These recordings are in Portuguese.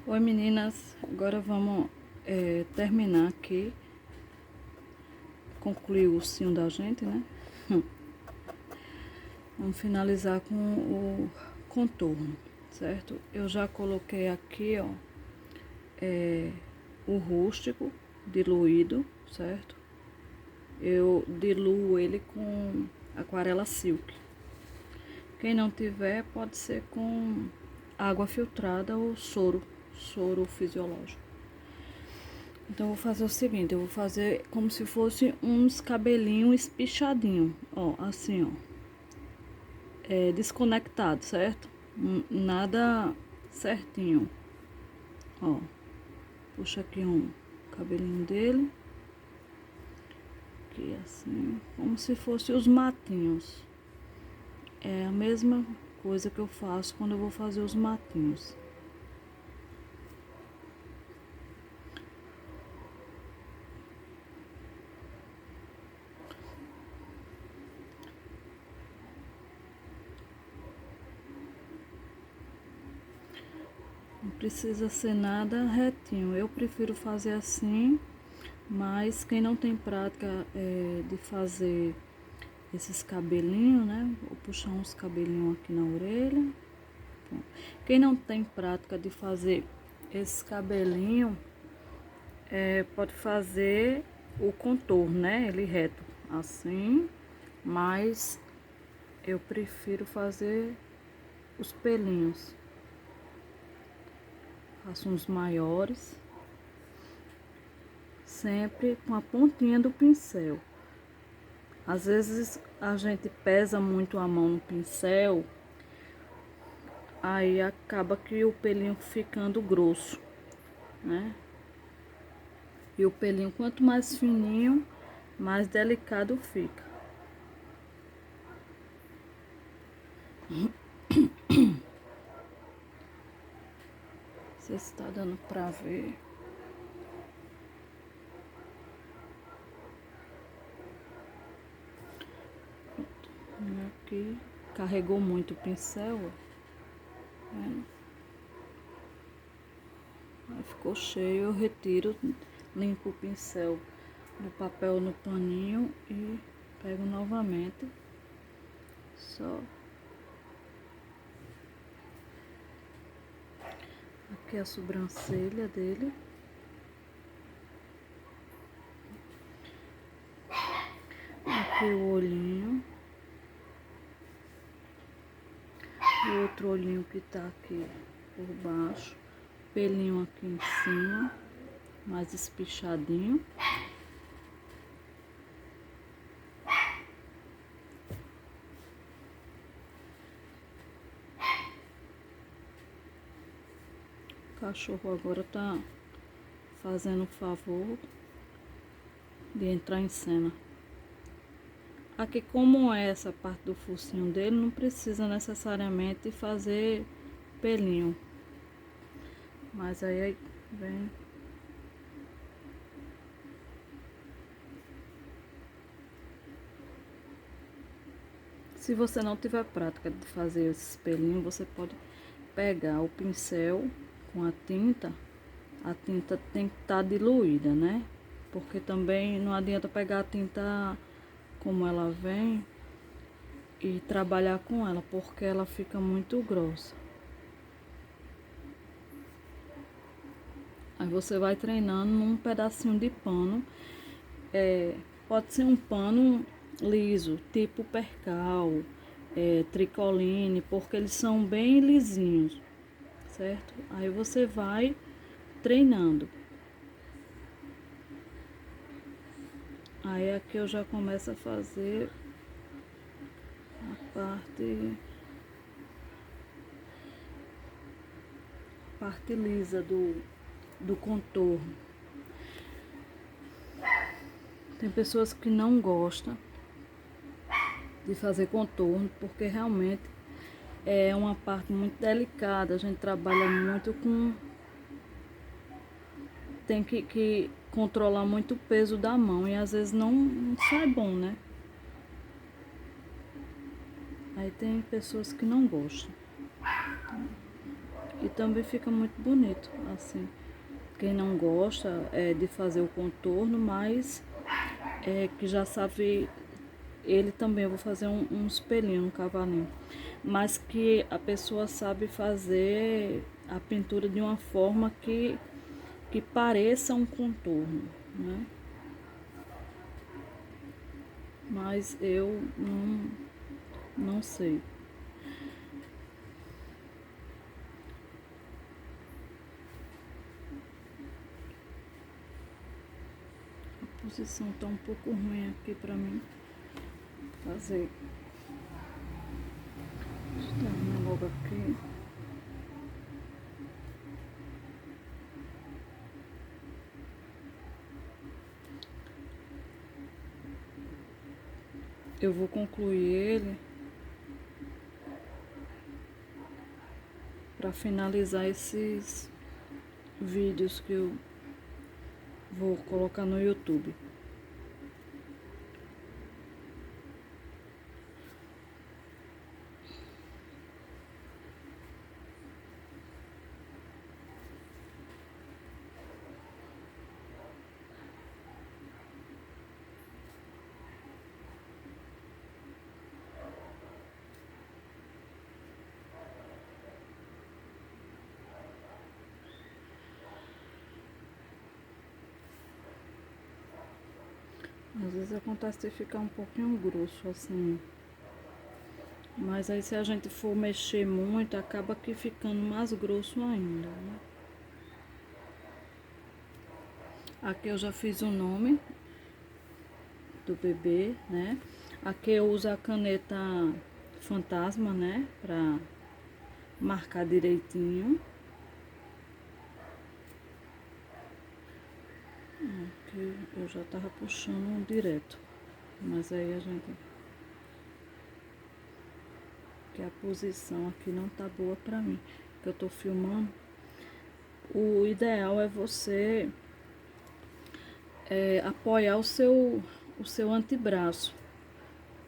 Oi meninas, agora vamos terminar aqui, concluir o ursinho da gente, né? Vamos finalizar com o contorno, certo? Eu já coloquei aqui, ó, o rústico diluído, certo? Eu diluo ele com aquarela silk. Quem não tiver, pode ser com água filtrada ou soro fisiológico. Então, eu vou fazer o seguinte, eu vou fazer como se fosse uns cabelinhos espichadinhos, ó, assim, ó. Desconectado, certo? Nada certinho, ó. Puxa aqui um cabelinho dele. Aqui, assim, como se fosse os matinhos. É a mesma coisa que eu faço quando eu vou fazer os matinhos. Não precisa ser nada retinho. Eu prefiro fazer assim, mas quem não tem prática de fazer esses cabelinhos, né? Vou puxar uns cabelinhos aqui na orelha. Pronto. Quem não tem prática de fazer esses cabelinhos, pode fazer o contorno, né? Ele reto, assim, mas eu prefiro fazer os pelinhos. Faço uns maiores, sempre com a pontinha do pincel. Às vezes a gente pesa muito a mão no pincel, aí acaba que o pelinho ficando grosso, né? E o pelinho, quanto mais fininho, mais delicado fica. Não sei se tá dando pra ver. Aqui carregou muito o pincel, ó. Aí ficou cheio, eu retiro, limpo o pincel no papel, no paninho e pego novamente. Só aqui a sobrancelha dele. Aqui o olhinho. O outro olhinho que tá aqui por baixo. Pelinho aqui em cima, mais espichadinho. O cachorro agora tá fazendo o favor de entrar em cena. Aqui, como é essa parte do focinho dele, não precisa necessariamente fazer pelinho. Mas aí vem. Se você não tiver prática de fazer esses pelinhos, você pode pegar o pincel com a tinta tem que estar diluída, né? Porque também não adianta pegar a tinta como ela vem e trabalhar com ela, porque ela fica muito grossa. Aí você vai treinando num pedacinho de pano. Pode ser um pano liso, tipo percal, tricoline, porque eles são bem lisinhos, certo? Aí você vai treinando. Aí aqui eu já começo a fazer a parte lisa do contorno. Tem pessoas que não gostam de fazer contorno, porque realmente é uma parte muito delicada. A gente trabalha muito com... Tem que controlar muito o peso da mão e às vezes não sai bom, né? Aí tem pessoas que não gostam. E também fica muito bonito, assim. Quem não gosta de fazer o contorno, mas que já sabe, ele também, eu vou fazer um espelhinho, um cavalinho. Mas que a pessoa sabe fazer a pintura de uma forma que pareça um contorno, né? Mas eu não sei. A posição tá um pouco ruim aqui pra mim fazer. Deixa eu terminar logo aqui. Eu vou concluir ele para finalizar esses vídeos que eu vou colocar no YouTube. Às vezes acontece de ficar um pouquinho grosso assim. Mas aí se a gente for mexer muito, acaba que ficando mais grosso ainda, né? Aqui eu já fiz o nome do bebê, né? Aqui eu uso a caneta fantasma, né? Pra marcar direitinho. Aqui eu já tava puxando direto. Mas aí a gente... que a posição aqui não tá boa pra mim. Que eu tô filmando. O ideal é você apoiar o seu antebraço,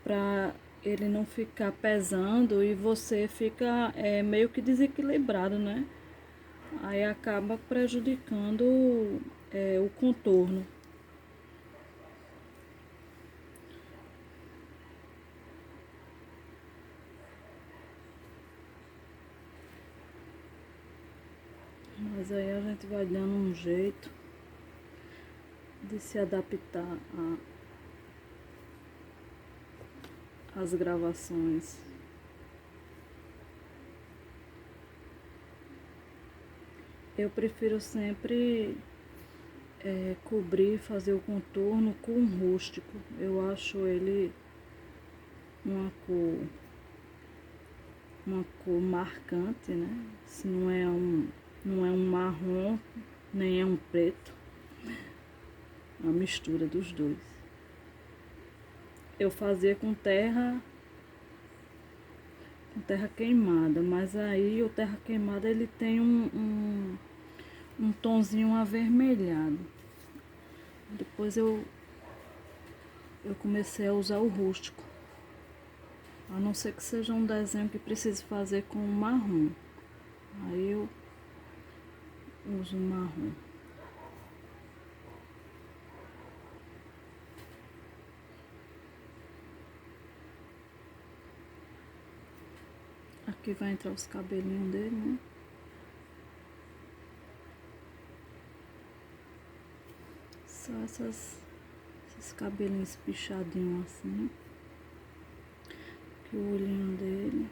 para ele não ficar pesando e você fica meio que desequilibrado, né? Aí acaba prejudicando o contorno. Mas aí a gente vai dando um jeito de se adaptar às gravações. Eu prefiro sempre cobrir, fazer o contorno com um rústico. Eu acho ele uma cor marcante, né? Se não é um marrom, nem é um preto. Uma mistura dos dois. Eu fazia com terra queimada, mas aí o terra queimada ele tem um tonzinho avermelhado. Depois eu comecei a usar o rústico. A não ser que seja um desenho que precise fazer com marrom. Aí eu uso marrom. Aqui vai entrar os cabelinhos dele, né? Só esses cabelinhos pichadinhos assim. Aqui o olhinho dele.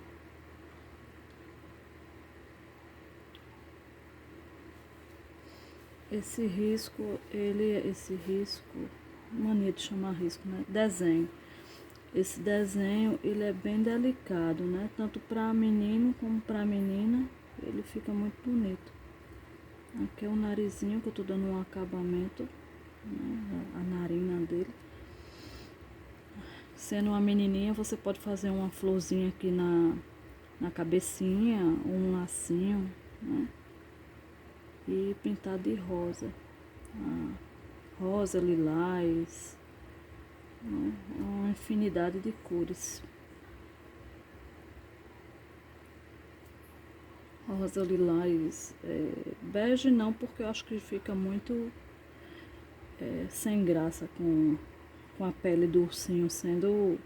Esse risco, mania de chamar risco, né? Desenho. Esse desenho, ele é bem delicado, né? Tanto para menino como para menina, ele fica muito bonito. Aqui é o narizinho que eu tô dando um acabamento, né? A narina dele. Sendo uma menininha, você pode fazer uma florzinha aqui na cabecinha, um lacinho, né? E pintar de rosa. Rosa, lilás, né? Uma infinidade de cores. rosa lilás, bege não, porque eu acho que fica muito sem graça com a pele do ursinho sendo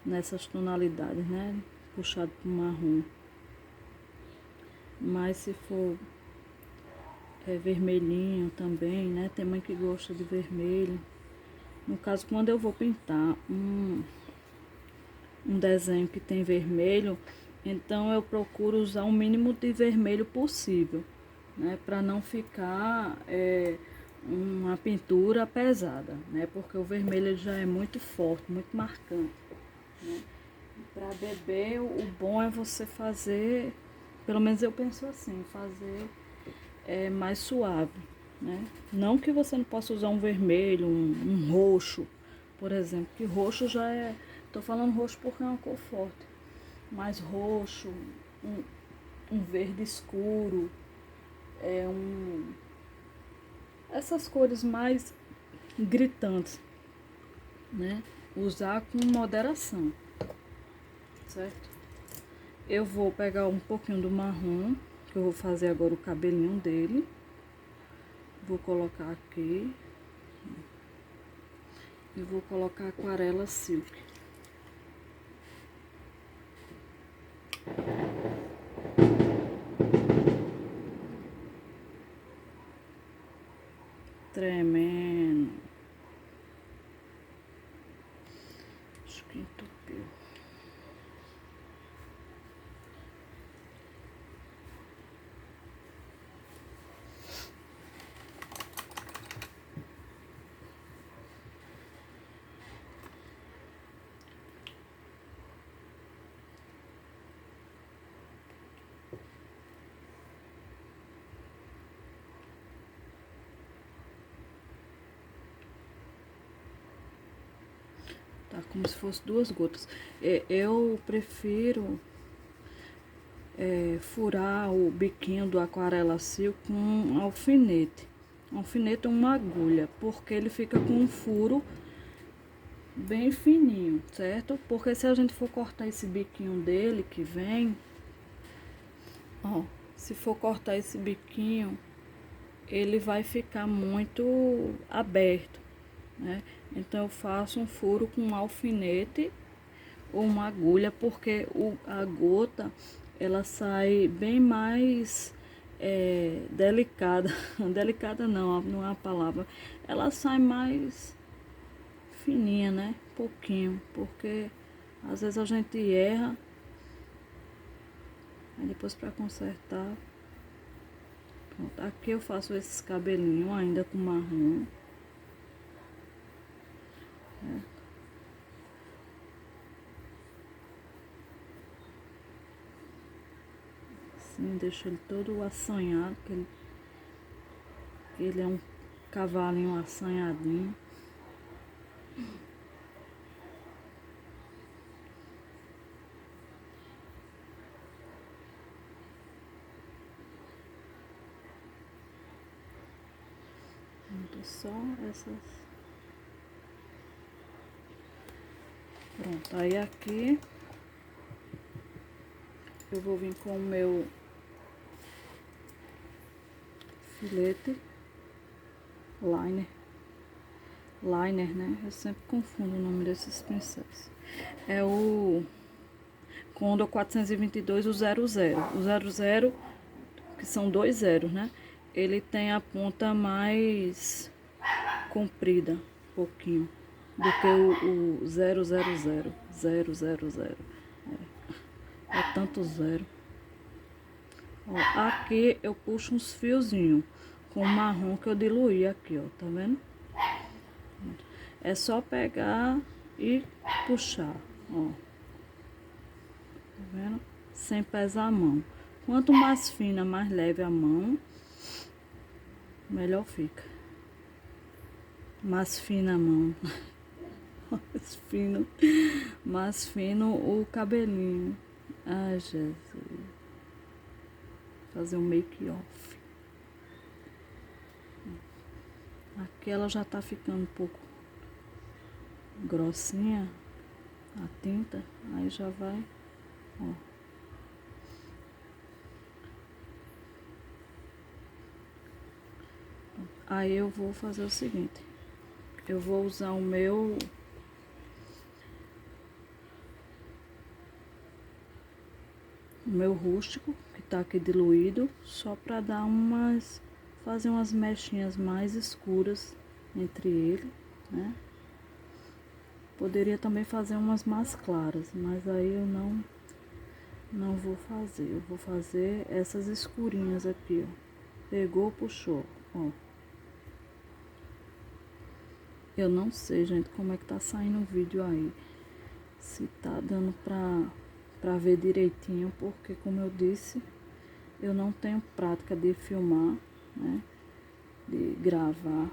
nessas tonalidades, né? Puxado pro marrom. Mas se for vermelhinho também, né? Tem mãe que gosta de vermelho. No caso, quando eu vou pintar um desenho que tem vermelho, então eu procuro usar o mínimo de vermelho possível, né? Para não ficar uma pintura pesada, né? Porque o vermelho ele já é muito forte, muito marcante, né? Para bebê, o bom é você fazer, pelo menos eu penso assim, fazer mais suave, né? Não que você não possa usar um vermelho, um roxo, por exemplo, que roxo já é, tô falando roxo porque é uma cor forte, mas roxo, um verde escuro, essas cores mais gritantes, né? Usar com moderação, certo? Eu vou pegar um pouquinho do marrom, que eu vou fazer agora o cabelinho dele. Vou colocar aqui. E vou colocar aquarela silk. Tremendo. Acho que entupiu. Tá como se fosse duas gotas. Eu prefiro furar o biquinho do aquarela silk com um alfinete. Um alfinete ou uma agulha, porque ele fica com um furo bem fininho, certo? Porque se a gente for cortar esse biquinho dele que vem, ó, se for cortar esse biquinho, ele vai ficar muito aberto, né? Então eu faço um furo com um alfinete ou uma agulha, porque a gota ela sai bem mais delicada. Delicada não, não é a palavra. Ela sai mais fininha, né? Pouquinho, porque às vezes a gente erra, aí depois para consertar. Pronto, aqui eu faço esses cabelinhos ainda com marrom. Assim, deixo ele todo assanhado, que ele é um cavalinho assanhadinho. Pronto, só essas. Pronto, aí aqui eu vou vir com o meu filete liner, né? Eu sempre confundo o nome desses pincéis. É o Condor 422, o 00. O 00, que são dois zeros, né? Ele tem a ponta mais comprida, um pouquinho, do que o 000. É tanto zero. Ó, aqui eu puxo uns fiozinhos com marrom que eu diluí aqui, ó, tá vendo? É só pegar e puxar, ó. Tá vendo? Sem pesar a mão. Quanto mais fina, mais leve a mão, melhor fica. Mais fina a mão. Mais fino o cabelinho. Ai, Jesus. Fazer um make-off. Aqui ela já tá ficando um pouco grossinha, a tinta. Aí já vai, ó. Aí eu vou fazer o seguinte, eu vou usar o meu rústico, que tá aqui diluído, só pra dar fazer umas mechinhas mais escuras entre ele, né? Poderia também fazer umas mais claras, mas aí eu não vou fazer. Eu vou fazer essas escurinhas aqui, ó. Pegou, puxou, ó. Eu não sei, gente, como é que tá saindo o vídeo aí. Se tá dando pra ver direitinho, porque como eu disse, eu não tenho prática de filmar, né? De gravar.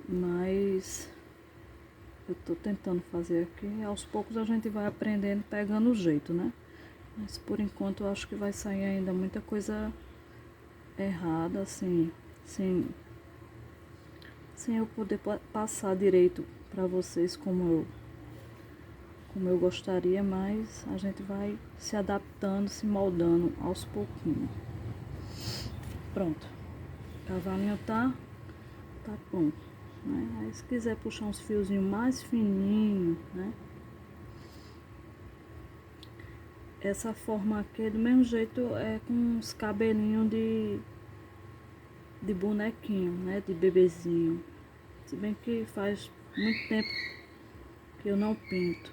Mas eu tô tentando fazer aqui. Aos poucos a gente vai aprendendo, pegando o jeito, né? Mas por enquanto eu acho que vai sair ainda muita coisa errada, assim, sem eu poder passar direito pra vocês como eu gostaria, mas a gente vai se adaptando, se moldando aos pouquinhos. Pronto. O cavalinho tá pronto, né? Aí se quiser puxar uns fiozinhos mais fininhos, né? Essa forma aqui, do mesmo jeito, é com uns cabelinhos de bonequinho, né? De bebezinho. Se bem que faz muito tempo que eu não pinto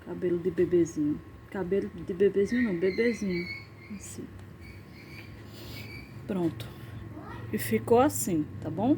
cabelo de bebezinho. Cabelo de bebezinho não, bebezinho. Assim. Pronto. E ficou assim, tá bom?